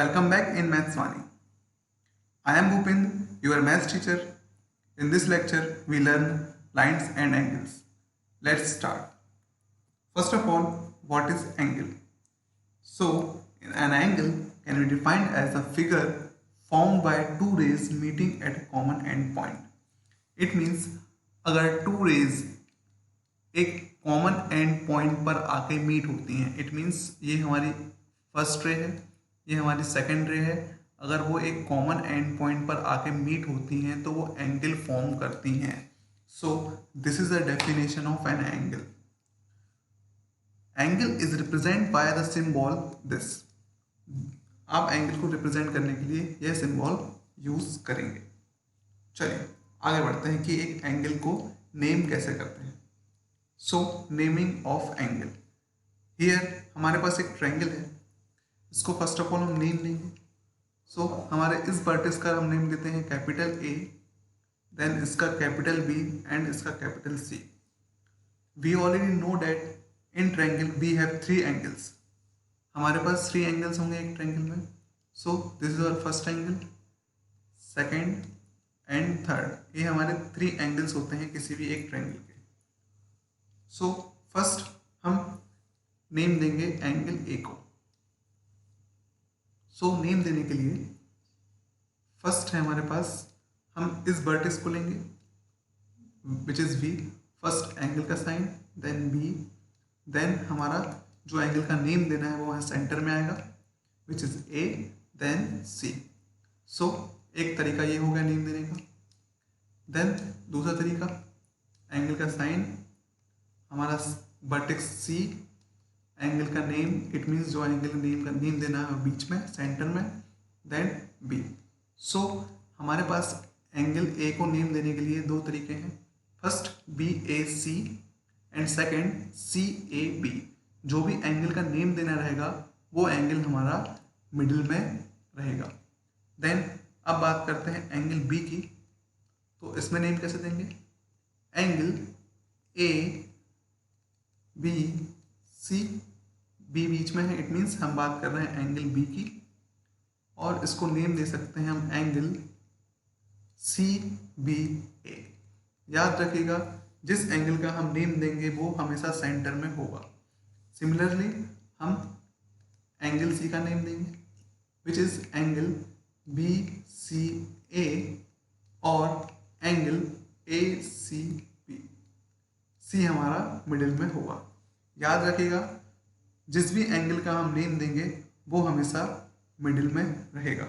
Welcome back in Maths Vani. I am Bhupind, your maths teacher. In this lecture, we learn lines and angles. Let's start. First of all, what is angle? So, an angle can be defined as a figure formed by two rays meeting at a common end point. It means अगर two rays एक common and point पर आके meet होती हैं, it means ये हमारी first ray है, ये हमारी सेकंड रे है, अगर वो एक कॉमन एंड पॉइंट पर आके मीट होती हैं तो वो एंगल फॉर्म करती हैं. सो this is the definition of an angle. Angle is represent by the symbol this. आप एंगल को रिप्रेजेंट करने के लिए यह सिंबल यूज करेंगे. चलिए आगे बढ़ते हैं कि एक एंगल को नेम कैसे करते हैं. सो नेमिंग ऑफ एंगल. हियर हमारे पास एक ट्रायंगल है, इसको फर्स्ट ऑफ ऑल हम नेम देंगे. सो हमारे इस वर्टेक्स का हम नेम देते हैं कैपिटल ए, देन इसका कैपिटल बी एंड इसका capital C. We already know that in triangle we have three angles. हमारे पास थ्री एंगल्स होंगे एक ट्रायंगल में. So this is our first angle, second and third. ये हमारे थ्री एंगल्स होते हैं किसी भी एक ट्रायंगल के. सो फर्स्ट हम नेम देंगे एंगल ए को. सो नेम देने के लिए फर्स्ट है हमारे पास, हम इस वर्टेक्स को लेंगे which is V. First angle का साइन, देन बी, देन हमारा जो एंगल का नेम देना है वो वहाँ सेंटर में आएगा विच इज ए, देन सी. सो एक तरीका ये हो गया नेम देने का. देन दूसरा तरीका, एंगल का साइन, हमारा वर्टेक्स सी, एंगल का नेम, इट मीन्स जो एंगल नेम का नेम देना है बीच में सेंटर में, देन बी. सो हमारे पास एंगल ए को नेम देने के लिए दो तरीके हैं. First B A C and second C A B. जो भी एंगल का नेम देना रहेगा वो एंगल हमारा मिडिल में रहेगा. देन अब बात करते हैं एंगल बी की. तो इसमें नेम कैसे देंगे? Angle A B C, B बीच में है, इट मीन्स हम बात कर रहे हैं एंगल बी की, और इसको नेम दे सकते हैं हम एंगल सी बी ए. याद रखिएगा जिस एंगल का हम नेम देंगे वो हमेशा सेंटर में होगा. सिमिलरली हम एंगल सी का नेम देंगे which is angle B C A और एंगल ए सी बी. सी हमारा मिडिल में होगा. याद रखिएगा जिस भी एंगल का हम नेम देंगे वो हमेशा मिडिल में रहेगा.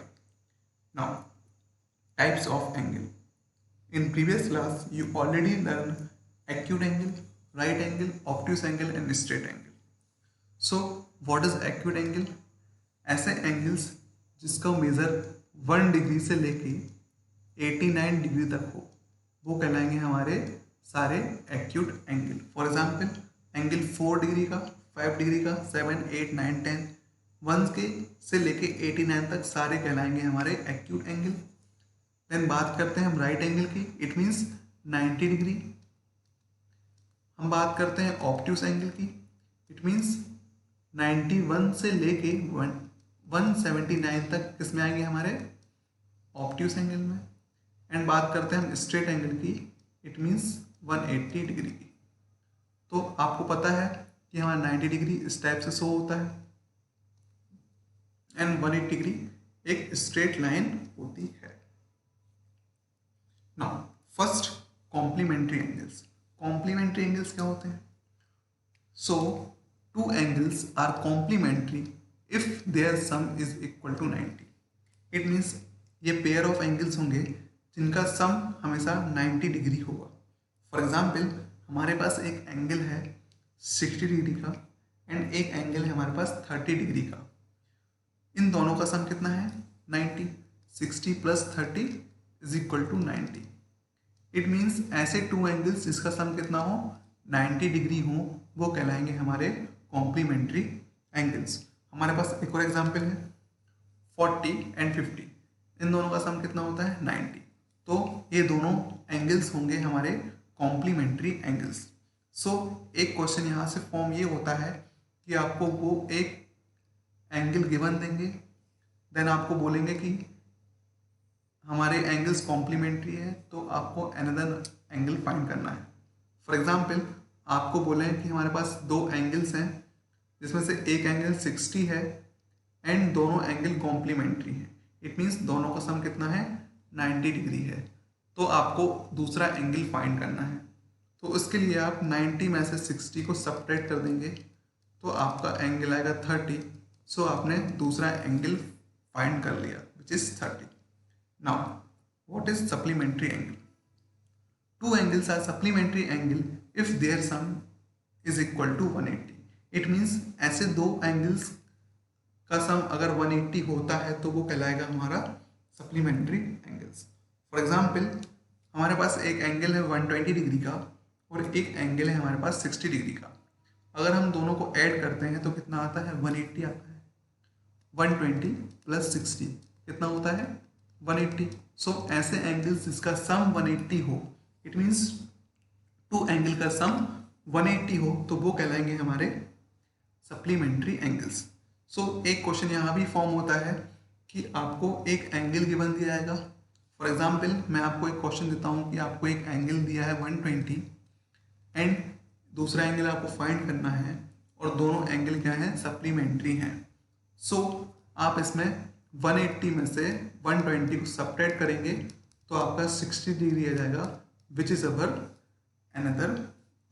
Now types of angle. In previous class you already learn acute angle, right angle, obtuse angle and straight angle. So what is acute angle? ऐसे एंगल्स जिसका मेजर 1 डिग्री से लेके 89 डिग्री तक हो वो कहलाएंगे हमारे सारे acute angle. For example angle 4 degree का, 5 डिग्री का, 7, 8, 9, 10, 1 के से लेके 89 तक सारे कहलाएंगे हमारे एक्यूट एंगल. देन बात करते हैं हम राइट एंगल की, इट मीन्स 90 डिग्री. हम बात करते हैं ऑब्ट्यूस एंगल की, इट मीन्स 91 से लेके 179 तक किस में आएंगे हमारे ऑब्ट्यूस एंगल में. एंड बात करते हैं हम स्ट्रेट एंगल की, इट मीन्स 180 डिग्री की. तो आपको पता है कि हमारा 90 डिग्री इस टाइप से शो होता है एंड 180 डिग्री एक स्ट्रेट लाइन होती है. Now first complementary angles. Complementary angles क्या होते हैं? So two angles are complementary if their sum is equal to 90. It means ये पेयर ऑफ एंगल्स होंगे जिनका सम हमेशा 90 डिग्री होगा. फॉर एग्जाम्पल हमारे पास एक एंगल है 60 डिग्री का एंड एक एंगल है हमारे पास 30 डिग्री का. इन दोनों का सम कितना है? 90. 60 plus 30 is equal to 90. It means ऐसे टू एंगल्स जिसका सम कितना हो 90 डिग्री हो वो कहलाएंगे हमारे कॉम्प्लीमेंट्री एंगल्स. हमारे पास एक और एग्जाम्पल है 40 एंड 50. इन दोनों का सम कितना होता है? 90. तो ये दोनों एंगल्स होंगे हमारे कॉम्प्लीमेंट्री एंगल्स. सो एक क्वेश्चन यहाँ से फॉर्म ये होता है कि आपको वो एक एंगल गिवन देंगे देन आपको बोलेंगे कि हमारे एंगल्स कॉम्प्लीमेंट्री है, तो आपको अनदर एंगल फाइंड करना है। फॉर एग्जाम्पल आपको बोले कि हमारे पास दो एंगल्स हैं जिसमें से एक एंगल 60 है एंड दोनों एंगल कॉम्प्लीमेंट्री है। इट मीन्स दोनों का सम कितना है, 90 डिग्री है। तो आपको दूसरा एंगल फाइंड करना है। तो उसके लिए आप 90 में से 60 को सब्ट्रैक्ट कर देंगे तो आपका एंगल आएगा 30। सो आपने दूसरा एंगल फाइंड कर लिया which is 30। Now, what is supplementary angle? Two angles are supplementary angle if their sum is equal to 180. It means ऐसे दो angles का सम अगर 180 होता है तो वो कहलाएगा हमारा supplementary angles. For example, हमारे पास एक एंगल है 120 डिग्री का और एक एंगल है हमारे पास 60 डिग्री का। अगर हम दोनों को ऐड करते हैं तो कितना आता है, 180 आता है। 120 प्लस 60 कितना होता है, 180। सो ऐसे एंगल्स जिसका सम 180 हो, इट मीन्स टू एंगल का सम 180 हो, तो वो कहलाएंगे हमारे सप्लीमेंट्री एंगल्स। सो एक क्वेश्चन यहाँ भी फॉर्म होता है कि आपको एक एंगल गिवन दिया जाएगा। फॉर एग्जाम्पल मैं आपको एक क्वेश्चन देता हूँ कि आपको एक एंगल दिया है 120 एंड दूसरा एंगल आपको फाइंड करना है और दोनों एंगल क्या हैं, सप्लीमेंट्री हैं। सो आप इसमें 180 में से 120 को सब्ट्रैक्ट करेंगे तो आपका 60 डिग्री आ जाएगा which is our another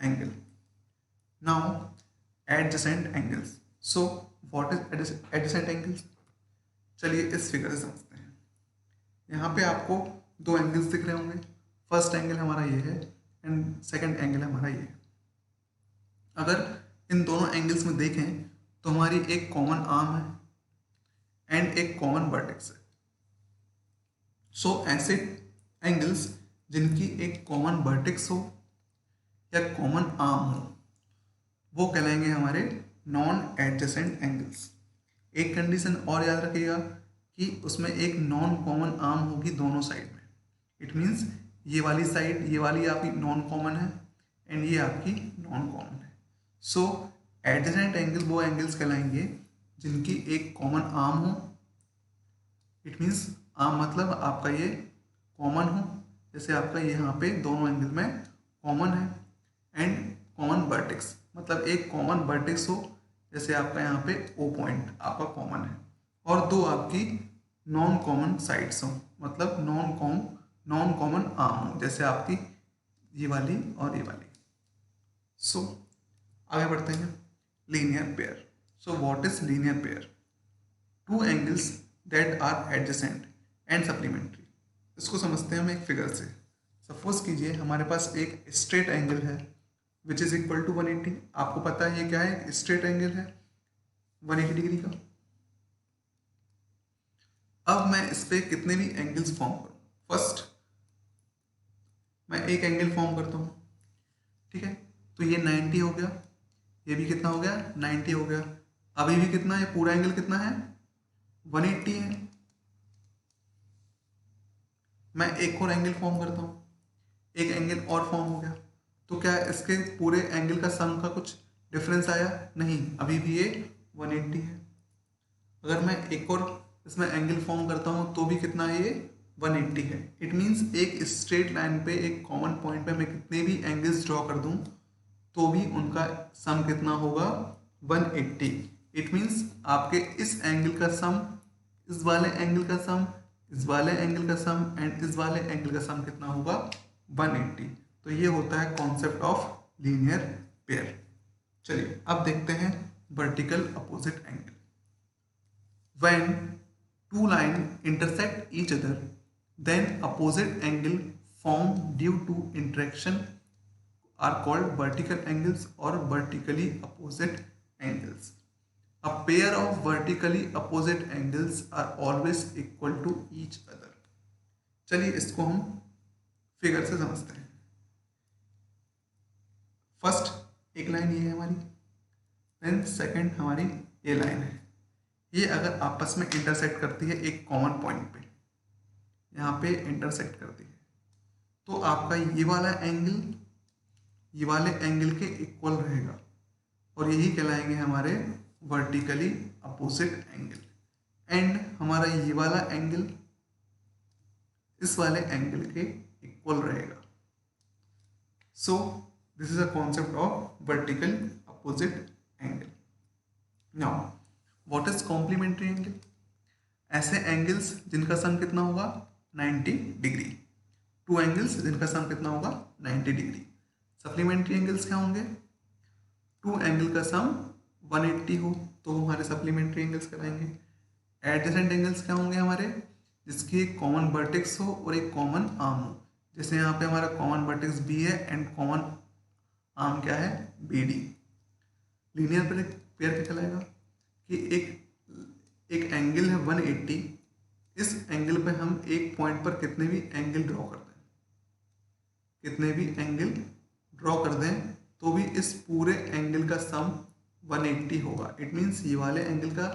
angle. Now adjacent angles. So what is adjacent angles, चलिए इस फिगर से समझते हैं। यहाँ पे आपको दो एंगल्स दिख रहे होंगे। फर्स्ट एंगल हमारा ये है एंड सेकंड एंगल हमारा ये है। अगर इन दोनों एंगल्स में देखें तो हमारी एक कॉमन आर्म है एंड एक कॉमन वर्टेक्स है। सो ऐसे एंगल्स जिनकी एक कॉमन वर्टेक्स हो या कॉमन आर्म हो वो कहलाएंगे हमारे नॉन एडजेसेंट एंगल्स। एक कंडीशन और याद रखिएगा कि उसमें एक नॉन कॉमन आर्म होगी दोनों साइड में। इट मीन्स ये वाली साइड, ये वाली आपकी नॉन कॉमन है एंड ये आपकी नॉन कॉमन है। सो एडजेसेंट एंगल वो एंगल्स कहलाएंगे जिनकी एक कॉमन आर्म हो। इट मीन्स आर्म मतलब आपका ये कॉमन हो, जैसे आपका यहाँ पे दोनों एंगल में कॉमन है, एंड कॉमन वर्टेक्स मतलब एक कॉमन वर्टेक्स हो, जैसे आपका यहाँ पे ओ पॉइंट आपका कॉमन है, और दो आपकी नॉन कॉमन साइड्स हो मतलब नॉन कॉमन आर्म हो, जैसे आपकी ये वाली और ये वाली। सो आगे बढ़ते हैं। Linear pair. So what is linear pair? Two angles that are adjacent and supplementary. इसको समझते हैं हम एक फिगर से। सपोज कीजिए हमारे पास एक स्ट्रेट एंगल है विच इज इक्वल टू 180। आपको पता है ये क्या है, स्ट्रेट एंगल है 180 डिग्री का। अब मैं इस पे कितने भी एंगल्स फॉर्म करूं, फर्स्ट मैं एक एंगल फॉर्म करता हूं, ठीक है, तो ये 90 हो गया, ये भी कितना हो गया, 90 हो गया। अभी भी कितना है, पूरा एंगल कितना है, 180 है। मैं एक और एंगल फॉर्म करता हूं, एक एंगल और फॉर्म हो गया, तो क्या इसके पूरे एंगल का सम का कुछ डिफरेंस आया? नहीं, अभी भी ये 180 है। अगर मैं एक और इसमें एंगल फॉर्म करता हूं तो भी कितना है, ये 180 है। इट मीन्स एक स्ट्रेट लाइन पे एक कॉमन पॉइंट पे मैं कितने भी एंगल्स ड्रॉ कर दूं तो भी उनका सम कितना होगा, 180। इट मीन्स आपके इस एंगल का सम, इस वाले एंगल का सम, इस वाले एंगल का सम एंड इस वाले एंगल का सम कितना होगा, 180। तो ये होता है कॉन्सेप्ट ऑफ लीनियर पेयर। चलिए अब देखते हैं vertical opposite angle. When two line intersect each other then opposite angle form due to interaction are called vertical angles or vertically opposite angles. A pair of vertically opposite angles are always equal to each other. चलिए इसको हम figure से समझते हैं। First एक line ये है हमारी, देन सेकंड हमारी ये लाइन है। ये अगर आपस में इंटरसेक्ट करती है एक कॉमन पॉइंट पे, यहाँ पे इंटरसेक्ट करती है, तो आपका ये वाला एंगल ये वाले एंगल के इक्वल रहेगा और यही कहलाएंगे हमारे वर्टिकली अपोजिट एंगल। एंड हमारा ये वाला एंगल इस वाले एंगल के इक्वल रहेगा। So this is a concept of vertical opposite angle. Now what is complementary angle? ऐसे एंगल्स जिनका सम कितना होगा 90 डिग्री। टू एंगल्स जिनका सम कितना होगा 90 डिग्री। सप्लीमेंट्री एंगल्स क्या होंगे? टू एंगल का सम 180 हो तो हमारे सप्लीमेंट्री एंगल्स कराएंगे। एडजेसेंट एंगल्स क्या होंगे हमारे? जिसकी एक कॉमन वर्टेक्स हो और एक कॉमन आर्म हो। जैसे यहाँ पे हमारा कॉमन वर्टेक्स बी है एंड कॉमन आर्म क्या है? B D. लीनियर पेयर क्या कहलाएगा? कि एक एंगल है 180, इस एंगल पे हम एक पॉइंट पर कितने भी एंगल ड्रॉ कर दें, कितने भी एंगल ड्रॉ कर दें तो भी इस पूरे एंगल का सम 180 होगा। इट मीन्स ये वाले एंगल का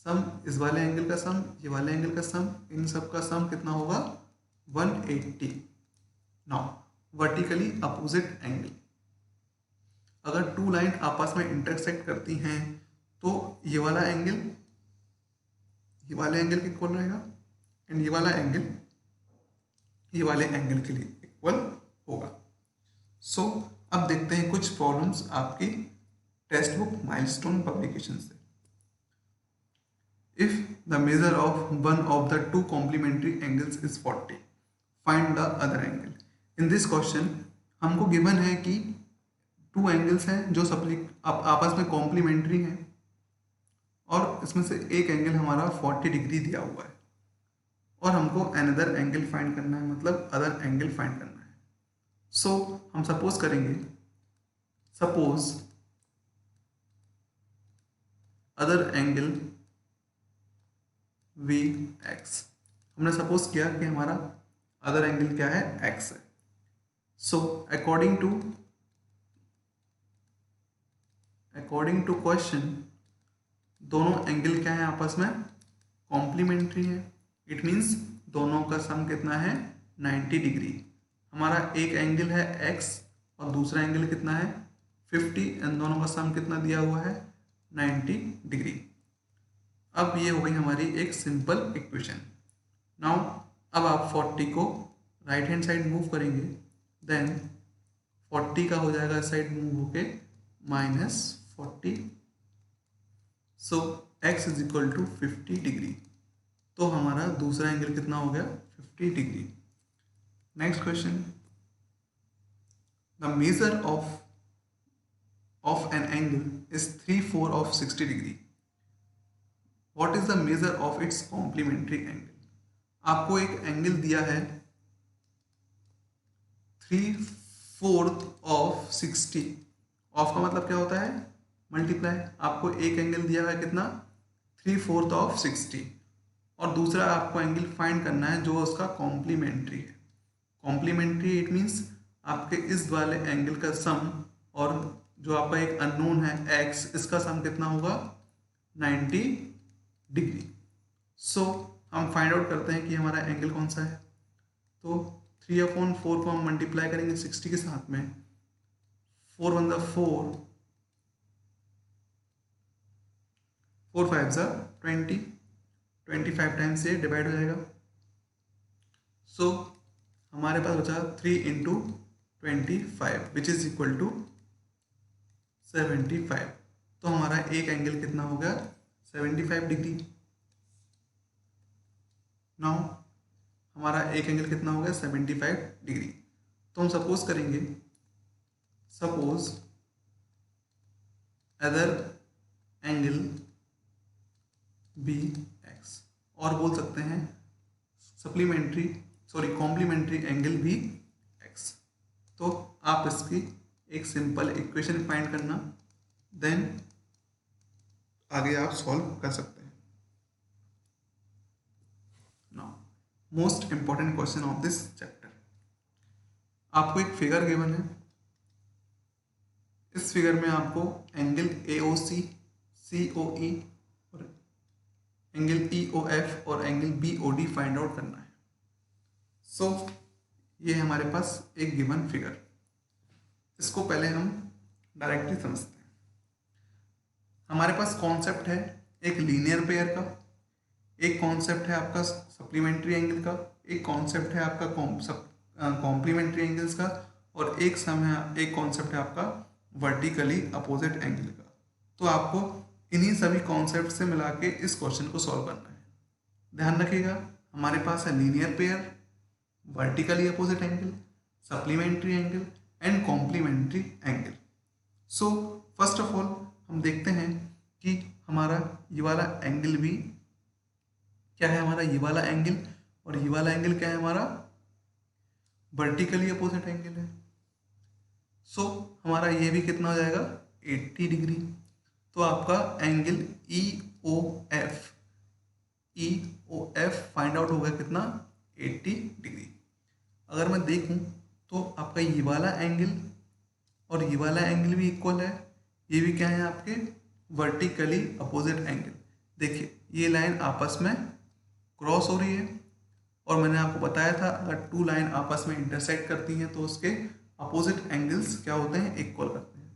सम, इस वाले एंगल का सम, ये वाले एंगल का सम, इन सब का सम कितना होगा? 180। नाउ वर्टिकली अपोजिट एंगल, अगर टू लाइन आपस में इंटरसेक्ट करती हैं तो ये वाला एंगल ये वाले एंगल के इक्वल रहेगा एंड ये वाला एंगल ये वाले एंगल के लिए इक्वल होगा। सो अब देखते हैं कुछ प्रॉब्लम्स आपकी टेक्स्ट बुक माइलस्टोन पब्लिकेशन से। If the measure of one of the two complementary angles is 40, find the other angle. In this question हमको गिवन है कि टू एंगल्स हैं जो आपस में कॉम्प्लीमेंट्री हैं और इसमें से एक एंगल हमारा 40 डिग्री दिया हुआ है और हमको अनदर एंगल फाइंड करना है, मतलब अदर एंगल फाइंड करना है। सो हम सपोज करेंगे, suppose other angle be x. हमने सपोज किया कि हमारा अदर एंगल क्या है? एक्स है। सो अकॉर्डिंग टू क्वेश्चन दोनों एंगल क्या है आपस में? कॉम्प्लीमेंट्री है। इट मीन्स दोनों का सम कितना है? 90 डिग्री। हमारा एक एंगल है x और दूसरा एंगल कितना है? 50, इन दोनों का सम कितना दिया हुआ है? 90 डिग्री। अब ये हो गई हमारी एक सिंपल इक्वेशन। नाउ अब आप 40 को राइट हैंड साइड मूव करेंगे, देन 40 का हो जाएगा इस साइड मूव होके -40। So x is equal to 50 degree. तो हमारा दूसरा एंगल कितना हो गया? 50 degree. Next question, the measure of an angle is 3/4 of 60 degree. What is the measure of its complementary angle? आपको एक एंगल दिया है 3/4 ऑफ 60। ऑफ का मतलब क्या होता है? मल्टीप्लाई। आपको एक एंगल दिया है कितना? 3/4 ऑफ 60 और दूसरा आपको एंगल फाइंड करना है जो उसका कॉम्प्लीमेंट्री है। कॉम्प्लीमेंट्री इट मीन्स आपके इस वाले एंगल का सम और जो आपका एक अननोन है x, इसका सम कितना होगा? 90 डिग्री। सो हम फाइंड आउट करते हैं कि हमारा एंगल कौन सा है। तो 3/4 को हम मल्टीप्लाई करेंगे 60 के साथ में, 4 1 4, 4 5 20, 25 टाइम्स ये डिवाइड हो जाएगा। सो हमारे पास बचा 3 into 25 which is equal to 75। तो हमारा एक एंगल कितना हो गया? 75 डिग्री। नाउ हमारा एक एंगल कितना हो गया? 75 डिग्री। तो हम सपोज करेंगे, suppose other angle be x, और बोल सकते हैं कॉम्प्लीमेंट्री एंगल बी एक्स। तो आप इसकी एक सिंपल इक्वेशन फाइंड करना, देन आगे आप सॉल्व कर सकते हैं। Now most important question of this chapter, आपको एक फिगर गिवन है। इस फिगर में आपको एंगल AOC, COE और एंगल EOF और एंगल BOD फाइंड आउट करना है। सो ये हमारे पास एक गिवन फिगर, इसको पहले हम डायरेक्टली समझते हैं। हमारे पास कॉन्सेप्ट है एक लीनियर पेयर का। एक कॉन्सेप्ट है आपका सप्लीमेंट्री एंगल का, एक कॉन्सेप्ट है आपका कॉम्प्लीमेंट्री एंगल्स का, और एक एक कॉन्सेप्ट है आपका वर्टिकली अपोजिट एंगल का। तो आपको इन्हीं सभी कॉन्सेप्ट से मिला के इस क्वेश्चन को सॉल्व करना है। ध्यान रखिएगा, हमारे पास है linear pair, vertically opposite angle, supplementary angle and complementary angle. So first of all हम देखते हैं कि हमारा ये वाला एंगल भी क्या है, हमारा ये वाला एंगल, और ये वाला एंगल क्या है, हमारा वर्टिकली अपोजिट एंगल है। सो हमारा ये भी कितना हो जाएगा, 80 डिग्री। तो आपका angle E O F find out हो गया कितना, 80 डिग्री। अगर मैं देखूं तो आपका ये वाला एंगल और ये वाला एंगल भी इक्वल है, ये भी क्या है आपके वर्टिकली अपोजिट एंगल। देखिए ये लाइन आपस में क्रॉस हो रही है, और मैंने आपको बताया था अगर टू लाइन आपस में इंटरसेक्ट करती हैं तो उसके अपोजिट एंगल्स क्या होते हैं, इक्वल करते हैं।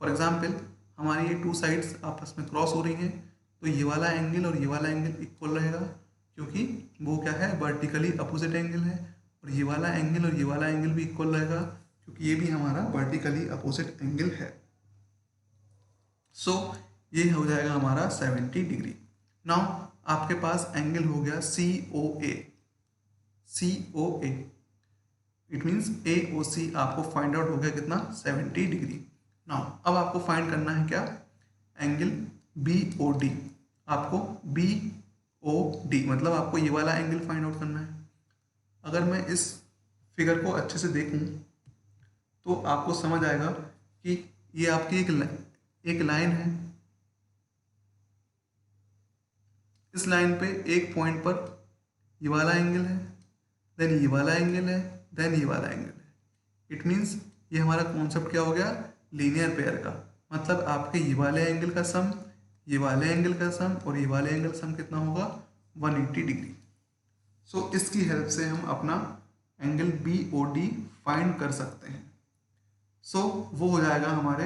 फॉर एग्जांपल हमारी ये टू साइड्स आपस में क्रॉस हो रही हैं, तो ये वाला एंगल और ये वाला एंगल इक्वल रहेगा, क्योंकि वो क्या है, वर्टिकली अपोजिट एंगल है। और ये वाला एंगल और ये वाला एंगल भी इक्वल रहेगा, क्योंकि ये भी हमारा वर्टिकली अपोजिट एंगल है। सो ये हो जाएगा हमारा 70 डिग्री। नाउ आपके पास एंगल हो गया COA, इट मीन्स AOC आपको फाइंड आउट हो गया कितना, 70 डिग्री। नाउ अब आपको फाइंड करना है क्या, एंगल BOD। आपको BOD मतलब आपको ये वाला एंगल फाइंड आउट करना है। अगर मैं इस फिगर को अच्छे से देखूं तो आपको समझ आएगा कि ये आपकी एक लाइन है, इस लाइन पे एक पॉइंट पर ये वाला एंगल है, देन ये वाला एंगल है, देन ये वाला एंगल है। इट मीन्स ये हमारा कॉन्सेप्ट क्या हो गया, लीनियर पेयर का। मतलब आपके ये वाले एंगल का सम, ये वाले एंगल का सम और ये वाले एंगल सम कितना होगा, 180 डिग्री। सो इसकी हेल्प से हम अपना एंगल BOD फाइंड कर सकते हैं। सो वो हो जाएगा हमारे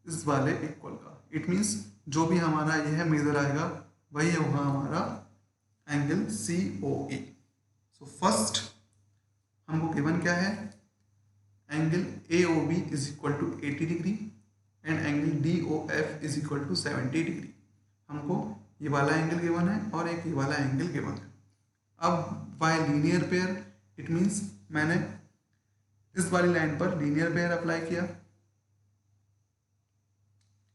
इस वाले इक्वल का। इट मीन्स जो भी हमारा यह मेजर आएगा वही होगा हमारा एंगल COE। सो फर्स्ट हमको गिवन क्या है, angle AOB is equal to 80 degree and angle DOF is equal to 70 degree. हमको ये वाला एंगल गिवन है और एक ये वाला एंगल गिवन है। अब bye linear pair, it means मैंने इस वाली लाइन पर लीनियर पेयर अप्लाई किया,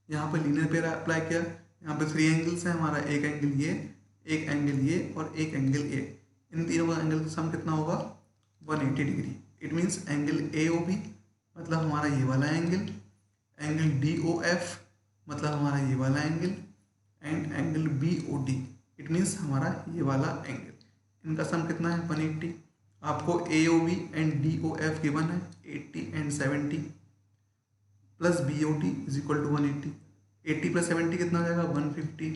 यहाँ पर लीनियर पेयर अप्लाई किया। यहाँ पे 3 एंगल्स हैं, हमारा एक एंगल ये, एक एंगल ये और एक एंगल ए। इन तीनों का एंगल का सम कितना होगा, 180 degree. It means angle AOB मतलब हमारा ये वाला एंगल, एंगल DOF मतलब हमारा ये वाला angle, and angle BOD it means हमारा ये वाला एंगल। इनका सम कितना है, 180। आपको AOB एंड DOF गिवन है 80 and 70 plus BOD is equal to 180। 80 plus 70 कितना हो जाएगा, 150।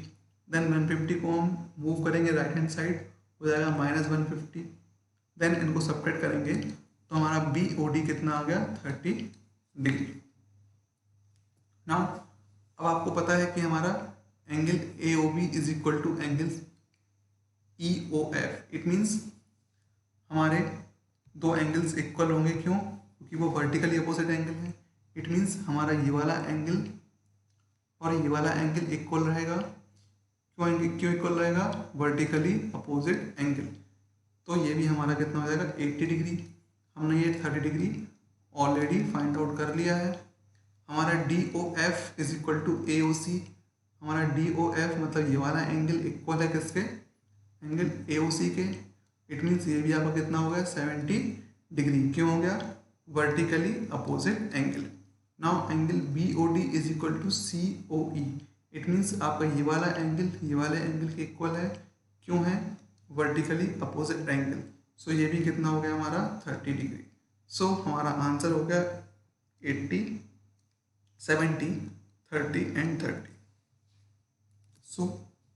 देन 150 को हम मूव करेंगे राइट हैंड साइड, हो जाएगा -150। देन इनको सब्ट्रैक्ट करेंगे तो हमारा BOD कितना आ गया, 30 डिग्री। नाउ अब आपको पता है कि हमारा angle AOB is equal to angle EOF। It means हमारे दो एंगल्स इक्वल होंगे, क्यों, क्योंकि वो वर्टिकली अपोजिट एंगल है। इट मीन्स हमारा ये वाला एंगल और ये वाला एंगल इक्वल रहेगा। क्यों इक्वल रहेगा, वर्टिकली अपोजिट एंगल। तो ये भी हमारा कितना हो जाएगा, 80 डिग्री। हमने ये 30 डिग्री ऑलरेडी फाइंड आउट कर लिया है। हमारा DOF is equal to AOC। हमारा DOF मतलब ये वाला एंगल इक्वल है किसके, एंगल AOC के। इट मीन्स ये भी आपका कितना हो गया, 70 डिग्री। क्यों हो गया, vertically opposite angle. Now angle BOD is equal to COE। It means आपका ये वाला एंगल ये वाले एंगल के इक्वल है, क्यों है, वर्टिकली अपोजिट एंगल। सो ये भी कितना हो गया हमारा, 30 डिग्री। सो हमारा आंसर हो गया 80, 70, 30 एंड 30। सो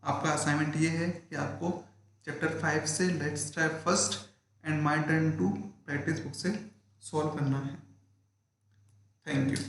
आपका असाइनमेंट ये है कि आपको चैप्टर 5 से let's try first and my turn to practice book से सॉल्व करना है। Thank you.